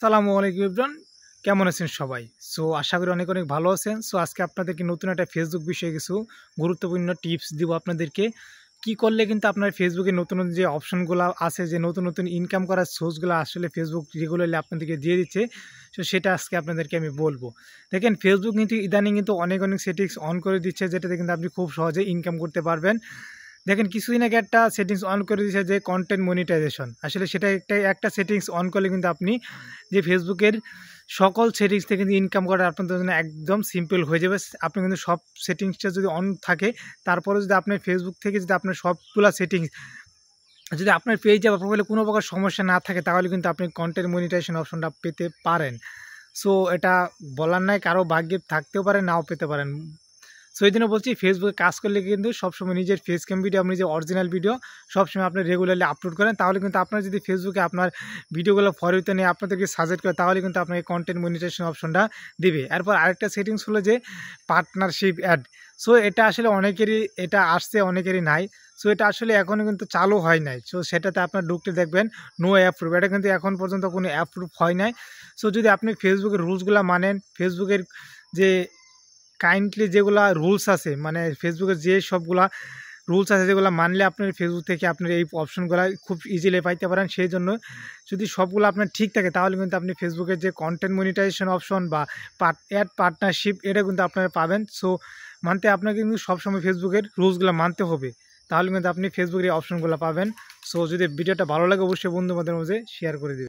সালামু আলাইকুম এভরিওয়ান, কেমন আছেন সবাই? সো আশা করি অনেক অনেক ভালো আছেন। সো আজকে আপনাদেরকে নতুন একটা ফেসবুক বিষয়ে কিছু গুরুত্বপূর্ণ টিপস দিব আপনাদেরকে। কি করলে কিন্তু আপনার ফেসবুকে নতুন নতুন যে অপশনগুলো আছে, যে নতুন নতুন ইনকাম করার সোর্সগুলো আসলে ফেসবুক রেগুলারলি আপনাদেরকে দিয়ে দিচ্ছে। সো সেটা আজকে আপনাদেরকে আমি বলবো। দেখেন, ফেসবুক কিন্তু ইদানিং কিন্তু অনেক অনেক সেটিংস অন করে দিচ্ছে, যেটাতে কিন্তু আপনি খুব সহজে ইনকাম করতে পারবেন। দেখেন, কিছুদিন আগে একটা সেটিংস অন করে দিয়েছে যে কন্টেন্ট মনিটাইজেশন। আসলে সেটা একটা সেটিংস অন করলে কিন্তু আপনি যে ফেসবুকের সকল সেটিংস থেকে কিন্তু ইনকাম করা আপনাদের জন্য একদম সিম্পল হয়ে যাবে। আপনি কিন্তু সব সেটিংসটা যদি অন থাকে, তারপরে যদি আপনার ফেসবুক থেকে যদি আপনার সবগুলা সেটিংস যদি আপনার পেজে বা প্রোফাইলে কোনো প্রকার সমস্যা না থাকে, তাহলে কিন্তু আপনি কন্টেন্ট মনিটাইজেশন অপশনটা পেতে পারেন। সো এটা বলার নাই, কারো ভাগ্যে থাকতেও পারে, নাও পেতে পারেন। সো এই জন্য বলছি, ফেসবুকে কাজ করলে কিন্তু সবসময় নিজের ফেস ক্যাম ভিডিও, আপনি যে অরিজিনাল ভিডিও সবসময় আপনি রেগুলারলি আপলোড করেন, তাহলে কিন্তু আপনার যদি ফেসবুকে আপনার ভিডিওগুলো ফরওয়ার্ড নিয়ে আপনাদেরকে সাজেস্ট করে, তাহলে কিন্তু আপনাকে কন্টেন্ট মনিটাইজেশন অপশনটা দিবে। এরপর আরেকটা সেটিংস হলো যে পার্টনারশিপ অ্যাড। সো এটা আসলে অনেকেরই এটা আসছে, অনেকেরই নাই। সো এটা আসলে এখনও কিন্তু চালু হয় নাই। সো সেটাতে আপনার ঢুকতে দেখবেন নো অ্যাপ্রুভ, এটা কিন্তু এখন পর্যন্ত কোনো অ্যাপ্রুভ হয় নাই। সো যদি আপনি ফেসবুকের রুলসগুলো মানেন, ফেসবুকের যে কাইন্ডলি যেগুলা রুলস আছে, মানে ফেসবুকের যে সবগুলা রুলস আছে, যেগুলো মানলে আপনার ফেসবুক থেকে আপনার এই অপশনগুলো খুব ইজিলি পাইতে পারেন। সেই জন্য যদি সবগুলো আপনার ঠিক থাকে, তাহলে কিন্তু আপনি ফেসবুকের যে কন্টেন্ট মনিটাইজেশন অপশন বা অ্যাড পার্টনারশিপ, এটা কিন্তু আপনারা পাবেন। সো মানতে আপনাকে কিন্তু সবসময় ফেসবুকের রুলসগুলো মানতে হবে, তাহলে কিন্তু আপনি ফেসবুকের এই অপশনগুলো পাবেন। সো যদি ভিডিওটা ভালো লাগে, অবশ্যই বন্ধু বান্ধবের মাঝে শেয়ার করে দেবেন।